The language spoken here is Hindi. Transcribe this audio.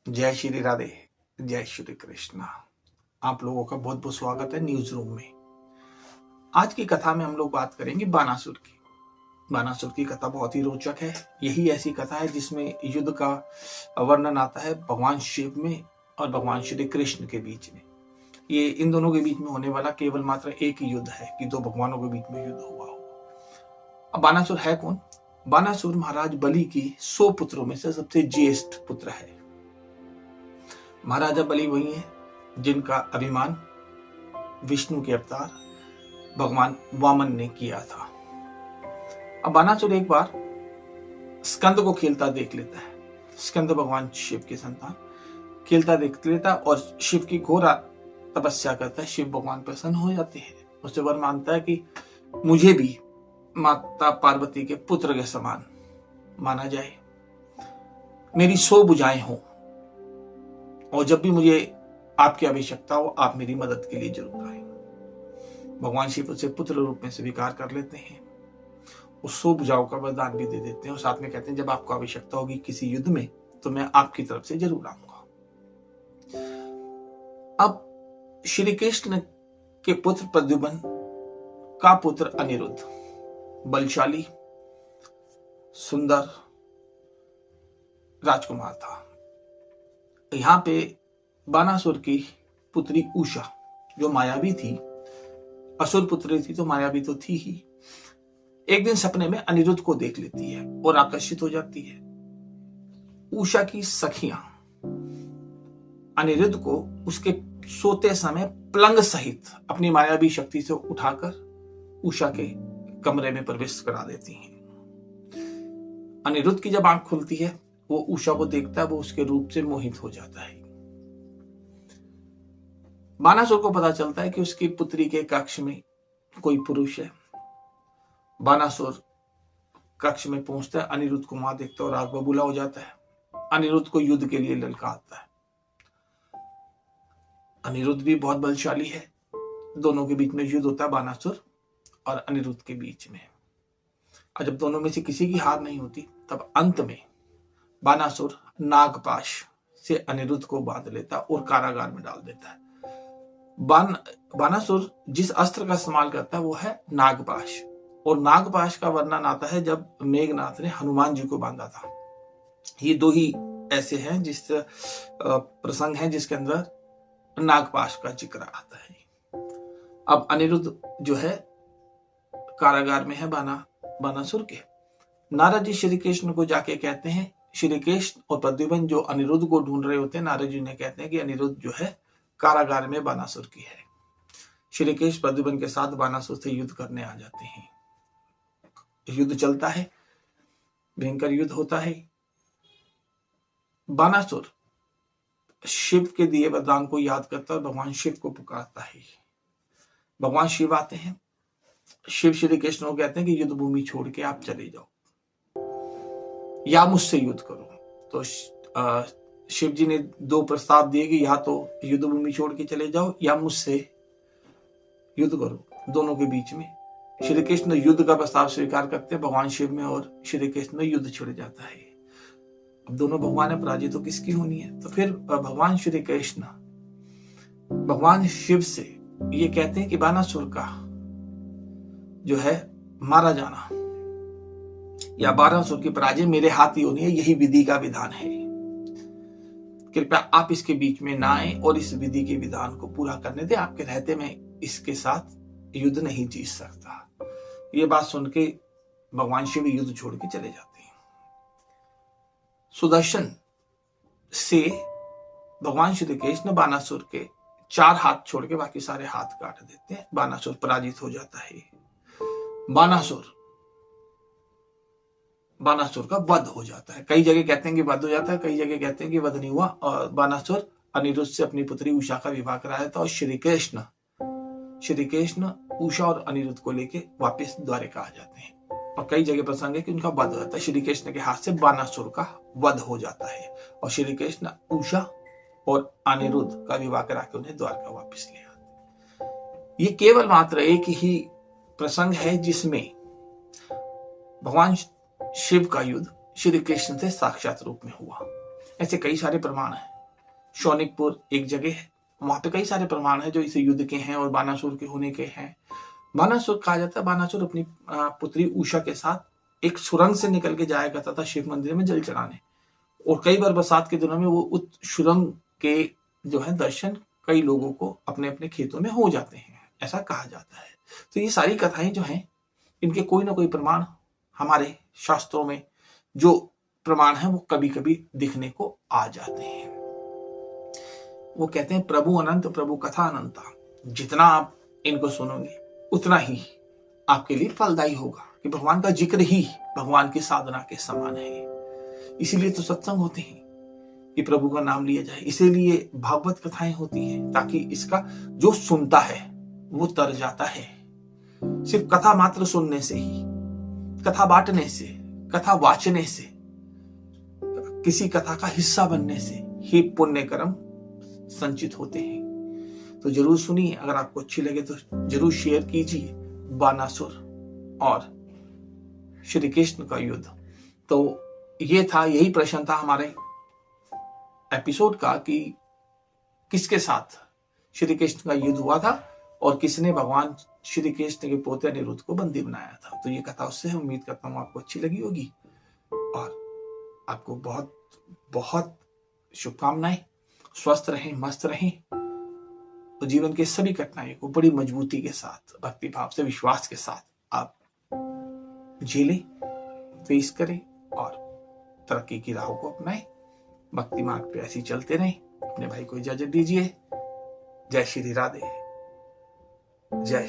जय श्री राधे, जय श्री कृष्णा। आप लोगों का बहुत बहुत स्वागत है न्यूज रूम में। आज की कथा में हम लोग बात करेंगे बानासुर की। बानासुर की कथा बहुत ही रोचक है। यही ऐसी कथा है जिसमें युद्ध का वर्णन आता है भगवान शिव में और भगवान श्री कृष्ण के बीच में। ये इन दोनों के बीच में होने वाला केवल मात्र एक युद्ध है कि दो भगवानों के बीच में युद्ध हुआ हो। अब बानासुर है कौन? बानासुर महाराज बलि की 100 पुत्रों में से सबसे ज्येष्ठ पुत्र है। महाराजा बलि वही है जिनका अभिमान विष्णु के अवतार भगवान वामन ने किया था। अब बानासुर एक बार स्कंद को खेलता देख लेता है। स्कंद भगवान शिव की संतान खेलता देख लेता और शिव की घोर तपस्या करता है। शिव भगवान प्रसन्न हो जाते हैं। उससे वर मानता है कि मुझे भी माता पार्वती के पुत्र के समान माना जाए, मेरी 100 भुजाएं हों और जब भी मुझे आपकी आवश्यकता हो आप मेरी मदद के लिए जरूर आए। भगवान शिव उसे पुत्र रूप में स्वीकार कर लेते हैं। उस 100 भुजाओं का वरदान भी दे देते हैं और साथ में कहते हैं जब आपको आवश्यकता होगी किसी युद्ध में तो मैं आपकी तरफ से जरूर आऊंगा। अब श्री कृष्ण के पुत्र प्रद्युम्न का पुत्र अनिरुद्ध बलशाली सुंदर राजकुमार था। यहां पे बानासुर की पुत्री उषा जो मायावी थी, असुर पुत्री थी तो मायावी तो थी ही, एक दिन सपने में अनिरुद्ध को देख लेती है और आकर्षित हो जाती है। उषा की सखियां अनिरुद्ध को उसके सोते समय पलंग सहित अपनी मायावी शक्ति से उठाकर उषा के कमरे में प्रवेश करा देती हैं। अनिरुद्ध की जब आंख खुलती है वो उषा को देखता है, वो उसके रूप से मोहित हो जाता है। बानासुर को पता चलता है कि उसकी पुत्री के कक्ष में कोई पुरुष है। बानासुर कक्ष में पहुंचता है, अनिरुद्ध को वहां देखता है और आग बबूला हो जाता है। अनिरुद्ध को युद्ध के लिए ललकारता है। अनिरुद्ध भी बहुत बलशाली है। दोनों के बीच में युद्ध होता है, बानासुर और अनिरुद्ध के बीच में। और जब दोनों में से किसी की हार नहीं होती तब अंत में बानासुर नागपाश से अनिरुद्ध को बांध लेता और कारागार में डाल देता है। बानासुर जिस अस्त्र का इस्तेमाल करता है वो है नागपाश, और नागपाश का वर्णन आता है जब मेघनाथ ने हनुमान जी को बांधा था। ये दो ही ऐसे हैं जिस प्रसंग हैं जिसके अंदर नागपाश का जिक्र आता है। अब अनिरुद्ध जो है कारागार में है बानासुर के। नारद जी श्री कृष्ण को जाके कहते हैं, श्री कृष्ण और प्रद्युम्न जो अनिरुद्ध को ढूंढ रहे होते हैं, नारद जी ने कहते हैं कि अनिरुद्ध जो है कारागार में बानासुर की है। श्री कृष्ण प्रद्युम्न के साथ बानासुर से युद्ध करने आ जाते हैं। युद्ध चलता है, भयंकर युद्ध होता है। बानासुर शिव के दिए वरदान को याद करता है, भगवान शिव को पुकारता है। भगवान शिव आते हैं। शिव श्री कृष्ण को कहते हैं कि युद्ध भूमि छोड़ के आप चले जाओ या मुझसे युद्ध करो। तो शिव जी ने 2 प्रस्ताव दिए कि या तो युद्ध भूमि छोड़ के चले जाओ या मुझसे युद्ध करो। दोनों के बीच में श्री कृष्ण युद्ध का प्रस्ताव स्वीकार करते हैं भगवान शिव में और श्री कृष्ण में युद्ध छिड़ जाता है। अब दोनों भगवान पराजित तो किसकी होनी है? तो फिर भगवान श्री कृष्ण भगवान शिव से ये कहते हैं कि बानासुर का जो है मारा जाना या बानासुर की पराजय मेरे हाथ ही होनी है, यही विधि का विधान है। कृपया आप इसके बीच में ना आए और इस विधि के विधान को पूरा करने दें। आपके रहते मैं इसके साथ युद्ध नहीं जीत सकता। ये बात सुन के भगवान शिव युद्ध छोड़ के चले जाते हैं। सुदर्शन से भगवान श्री कृष्ण बानासुर के 4 हाथ छोड़ के बाकी सारे हाथ काट देते हैं। बानासुर पराजित हो जाता है। बानासुर का वध हो जाता है। कई जगह कहते हैं कि वध हो जाता है, कई जगह कहते हैं कि वध नहीं हुआ। और बानासुर अनिरुद्ध से अपनी पुत्री उषा का विवाह कराया था और श्री कृष्ण उषा और अनिरुद्ध को लेके वापस द्वारिका आ जाते हैं। और कई जगह प्रसंग है कि उनका वध हो जाता है। श्री कृष्ण के हाथ से बानासुर का वध हो जाता है और श्री कृष्ण उषा और अनिरुद्ध का विवाह करा के उन्हें द्वारका वापस ले आते। ये केवल मात्र एक ही प्रसंग है जिसमें भगवान शिव का युद्ध श्री कृष्ण से साक्षात रूप में हुआ। ऐसे कई सारे प्रमाण हैं शौनिकपुर एक जगह है, वहां पे कई सारे प्रमाण है जो इस युद्ध के हैं और बानासुर के होने के हैं। बानासुर कहा जाता है, बानासुर अपनी पुत्री उषा के साथ एक सुरंग से निकल के जाया करता था शिव मंदिर में जल चढ़ाने, और कई बार बरसात के दिनों में वो उस सुरंग के जो है दर्शन कई लोगों को अपने अपने खेतों में हो जाते हैं, ऐसा कहा जाता है। तो ये सारी कथाएं जो हैं, इनके कोई ना कोई प्रमाण हमारे शास्त्रों में जो प्रमाण है वो कभी कभी दिखने को आ जाते हैं। वो कहते हैं प्रभु अनंत प्रभु कथा अनंता, जितना आप इनको सुनोगे उतना ही आपके लिए फलदायी होगा, कि भगवान का जिक्र ही भगवान की साधना के समान है। इसीलिए तो सत्संग होते हैं कि प्रभु का नाम लिया जाए, इसीलिए भागवत कथाएं होती हैं, ताकि इसका जो सुनता है वो तर जाता है। सिर्फ कथा मात्र सुनने से ही, कथा बांटने से, कथा वाचने से, किसी कथा का हिस्सा बनने से ही पुण्य कर्म संचित होते हैं। तो जरूर सुनिए, अगर आपको अच्छी लगे तो जरूर शेयर कीजिए बानासुर और श्री कृष्ण का युद्ध। तो ये था, यही प्रश्न था हमारे एपिसोड का कि किसके साथ श्री कृष्ण का युद्ध हुआ था और किसने भगवान श्री कृष्ण के पोते अनिरुद्ध को बंदी बनाया था। तो ये कथा उससे उम्मीद करता हूँ आपको अच्छी लगी होगी, और आपको बहुत बहुत शुभकामनाएं। स्वस्थ रहें, मस्त रहें, तो जीवन के सभी कठिनाइयों को बड़ी मजबूती के साथ, भक्ति भाव से, विश्वास के साथ आप झेलें, फेस करें और तरक्की की राहों को अपनाएं। भक्ति मार्ग पे ऐसे ही चलते रहें। अपने भाई को इजाजत दीजिए। जय श्री राधे, जय